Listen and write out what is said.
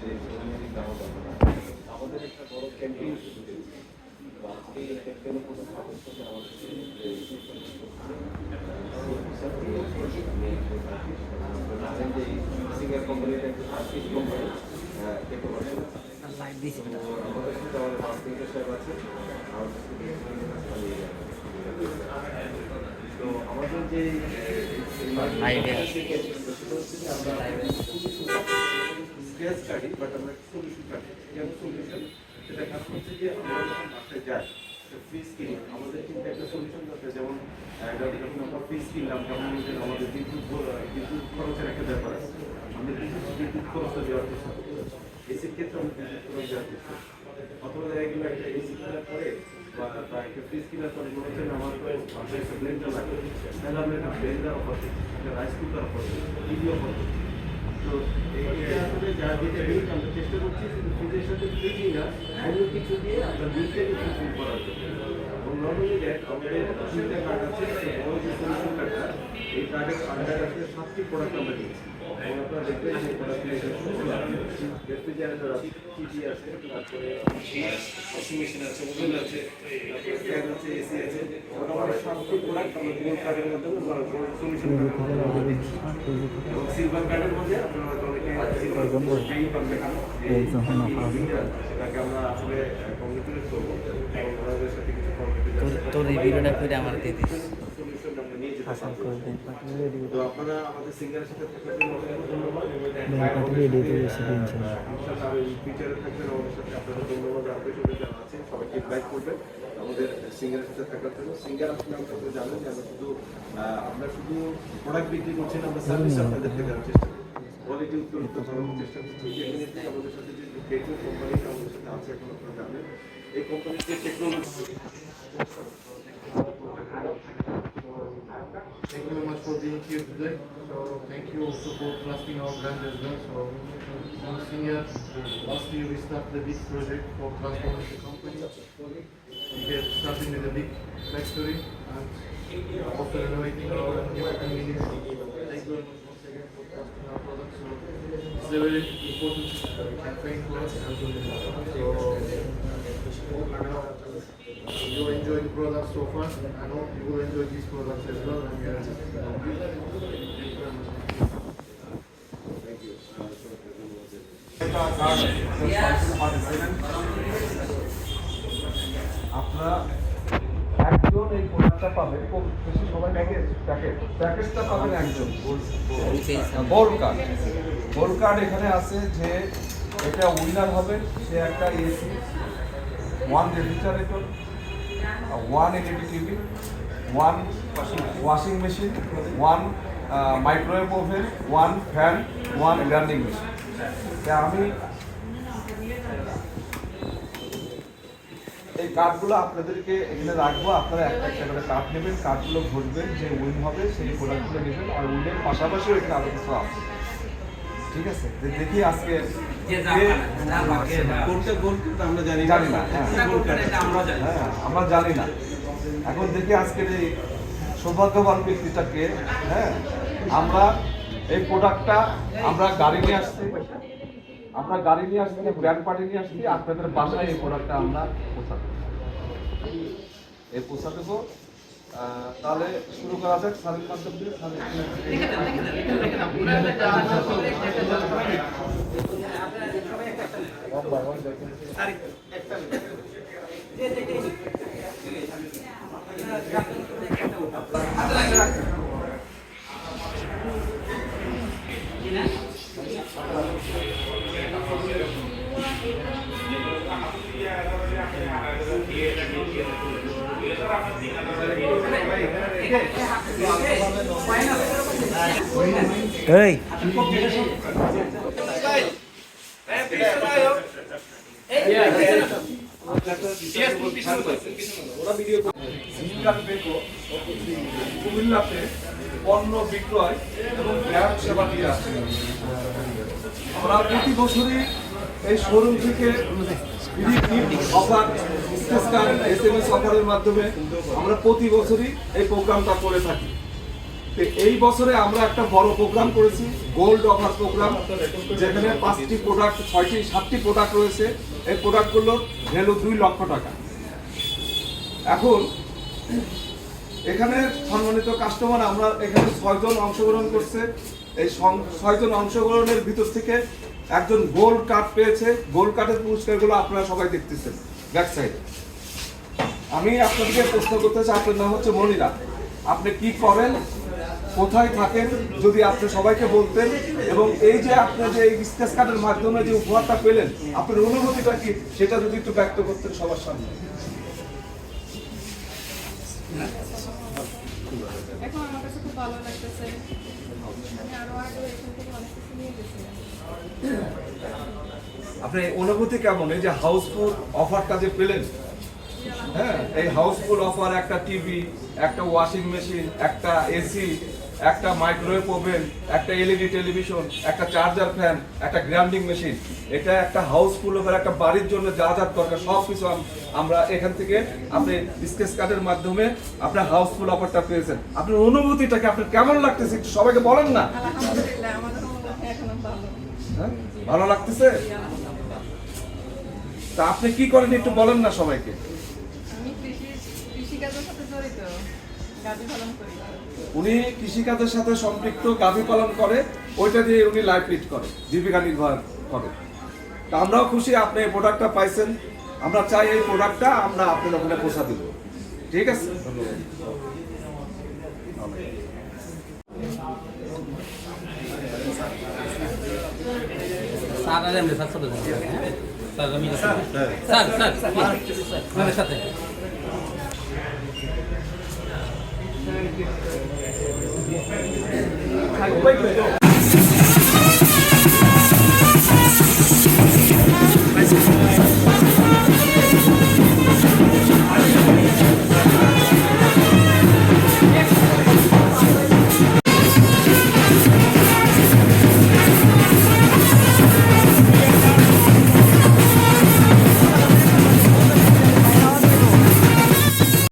যে আমাদের একটা বড় ক্যাম্পেইন শুরু হয়েছে। তো আজকে এই ক্যাম্পেইনের কোনো সদস্য আমাদের জানেন যে সিঙ্গার কোম্পানিটা একটা সার্ভিস কোম্পানি দেখতে পাচ্ছেন। আমাদের সাথে আমাদের মার্কেটিং সাহেব আছে, তো আমাদের যে স্কেচ কাটি, বাট আমরা সলিউশন কাটি। সলিউশন সেটা কাজ হচ্ছে যে আমরা যখন বাসায় যাই ফ্রিজ কিনি, আমাদের কিন্তু একটা সলিউশন দরকার। যেমন যখন আমরা ফ্রিজ কিনলাম তখন আমাদের বিদ্যুৎ খরচের একটা ব্যাপার আছে। আমরা বিদ্যুৎ খরচটা দেওয়ার চেষ্টা করি, এসির ক্ষেত্রে আমরা বিদ্যুৎ খরচ দেওয়ার চেষ্টা করি। অথবা দেখা গেলো একটা এসি কেনার পরে বা একটা ফ্রিজ কেনার পরে মনে হচ্ছে আমার তো একটা ব্লেন্ডার লাগে, তাহলে আমরা একটা ব্লেন্ডার অফার দিচ্ছি, একটা রাইস কুকার অফার দিচ্ছি, টিভি অফার দিচ্ছি। তো এটা আসলে যা যেটা বিল আমরা চেষ্টা করছি কিন্তু ফ্রিজের সাথে ফ্রিজই না, অন্য কিছু দিয়ে আমরা বিলটাকে ফুলফিল করার জন্য। এবং নর্মালি দেখ আমাদের তিনটা কার্ড আছে, বড় যে সলিউশন কার্ডটা, এই কার্ডের আন্ডার আসলে 7টি প্রোডাক্ট আমরা দিচ্ছি। এবং আপনারা দেখবেন যে রেফ্রিজারেটর আছে, টিভি আছে, তারপরে ওয়াশিং মেশিন আছে, ওভেন আছে, তারপরে ফ্যান আছে, এসি আছে। মোটামুটি 7টি প্রোডাক্ট আমরা গোল্ড কার্ডের মাধ্যমে সলিউশন কার্ডের দিচ্ছি। এবং সিলভার কার্ডের মধ্যে আপনারা অনেকে সিলভার পেই পাবেন, সেটাকে আমরা আসলে কমিউনিকেট করবো এবং ওনাদের সাথে কিছু তোর এই ভিডিওটা করে আমার দিয়ে দিস। তো আপনারা আমাদের সিঙ্গারের সাথে থাকার জন্য ধন্যবাদ। ফিচারে থাকবেন আমাদের সাথে, আপনাদের ধন্যবাদ। আপনাদের যারা আছে সবাইকে ইনভাইট করবেন আমাদের সিঙ্গারের সাথে থাকার জন্য। সিঙ্গার আসলে আপনারা জানেন যে আমরা শুধু প্রোডাক্ট বিক্রি করছি না, আমরা সার্ভিস আপনাদেরকে দেওয়ার চেষ্টা করি, কোয়ালিটি উত্তরোত্তর বাড়ানোর চেষ্টা করছি। ডেফিনেটলি আমাদের সাথে যে টেকনো কোম্পানিটা আমাদের সাথে আছে এখন আপনারা জানেন, এই কোম্পানির যে technology. Thank you very much for being here today. So thank you also for trusting our brand as well. So Singer, last year we started a big project for transforming the company. We get started with a big factory and also renovating our new community. Thank you very much once again for trusting our products. So it's a very important campaign for us. So you enjoy the products so far. I hope you will enjoy these products as well. And আপনারা একজন এই প্রোডাক্টটা পাবেন, খুব বেশি সবাই প্যাকেজটা পাবেন একজন। বোল কার্ড এখানে আছে যে এটা উইনার হবে, সে একটা AC, 1 refrigerator, 1 LED TV, 1 washing machine, 1 microwave oven, 1 fan, 1 grinding machine. আমি এই কার্ডগুলো আপনাদেরকে এখানে রাখবো, আপনারা একটা একটা করে কার্ড নেবেন, কার্ডগুলো ঘুরবেন, যে উইন হবে সেই প্রোডাক্টগুলো নেবেন। আর উইনের পাশাপাশিও এখানে আরো কিছু আছে, ঠিক আছে? দেখি আজকে আমরা জানি না, আমরা জানি না। এখন দেখি আজকের এই সৌভাগ্যবান ব্যক্তিটাকে। হ্যাঁ, আমরা এই প্রোডাক্টটা আমরা গাড়ি নিয়ে আসছি, ব্র্যান্ড পার্টি নিয়ে আসছি, আপনাদের বাসায় এই প্রোডাক্টটা আমরা পৌঁছা দেবো। তাহলে শুরু করা যাক স্যারের মাধ্যম দিয়ে। এই কুমিল্লাতে পণ্য বিক্রয় এবং গ্রাহক সেবা দিয়ে আসছে। আমরা প্রতি বছরই এই শোরুম থেকে অফার, স্পেশাল SMS অফারের মাধ্যমে আমরা প্রতি বছরই এই প্রোগ্রামটা করে থাকি। তো এই বছরে আমরা একটা বড় প্রোগ্রাম করেছি, গোল্ড অফার প্রোগ্রাম, যেখানে 5টি প্রোডাক্ট 7টি প্রোডাক্ট রয়েছে। এই প্রোডাক্টগুলোর ভ্যালু 2 লক্ষ টাকা। এখন এখানে সম্মানিত কাস্টমার, আমরা এখানে 6 জন অংশগ্রহণ করছে। এই 6 জন অংশগ্রহণের ভিতর থেকে একজন গোল্ড কার্ড পেয়েছে। গোল্ড কার্ডের পুরস্কারগুলো আপনারা সবাই দেখতেছেন ব্যাক সাইডে। আমি আপনাদেরকে প্রশ্ন করতে চাই, আপনার নাম হচ্ছে মনিরা, আপনি কি করেন, কোথায় থাকেন, যদি আপনি সবাইকে বলতেন, এবং এই যে আপনি যে এই স্কেচ কার্ডের মাধ্যমে যে উপহারটা পেলেন, আপনার অনুভূতিটা কি সেটা যদি একটু ব্যক্ত করতেন সবার সামনে। এখন আমার কাছে খুব ভালো লাগতেছে, আমি আরো আগে এখান থেকে অনেক কিছু নিয়ে গেছি। আপনার অনুভূতি কেমন, এই যে হাউসফুল অফারটা যে পেলেন? হ্যাঁ, এই হাউসফুল অফার, একটা টিভি, একটা ওয়াশিং মেশিন, একটা এসি, একটা মাইক্রোওয়েভ ওভেন, একটা এলইডি টেলিভিশন, একটা চার্জার ফ্যান, একটা গ্রাইন্ডিং মেশিন, এটা একটা হাউসফুল অফার, একটা বাড়ির জন্য যা যা দরকার সব কিছু আমরা এখান থেকে আপনি স্কেচ কার্ডের মাধ্যমে আপনার হাউসফুল অফারটা পেয়েছেন। আপনার অনুভূতিটাকে আপনার কেমন লাগতেছে একটু সবাইকে বলেন না। আলহামদুলিল্লাহ, আমাদের অনুভূতি এখনো ভালো। হ্যাঁ, ভালো লাগতেছে? তা আপনি কি করেন একটু বলেন না সবাইকে। আমি কৃষিকাজের সাথে জড়িত, গাভী পালন করি। উনি কৃষিকাজের সাথে সম্পৃক্ত, গাভী পালন করে, ওইটা দিয়ে উনি লাইফ লিড করে, জীবিকা নির্বাহ করে। তা আমরাও খুশি আপনি এই প্রোডাক্টটা পাইছেন। আমরা চাই এই প্রোডাক্টটা আমরা আপনার ওখানে পৌঁছা দিব। ঠিক আছে, স্যার আর এমনি স্যার চলে যান। স্যার আমি স্যার আমাদের সাথে ধন্যবাদ।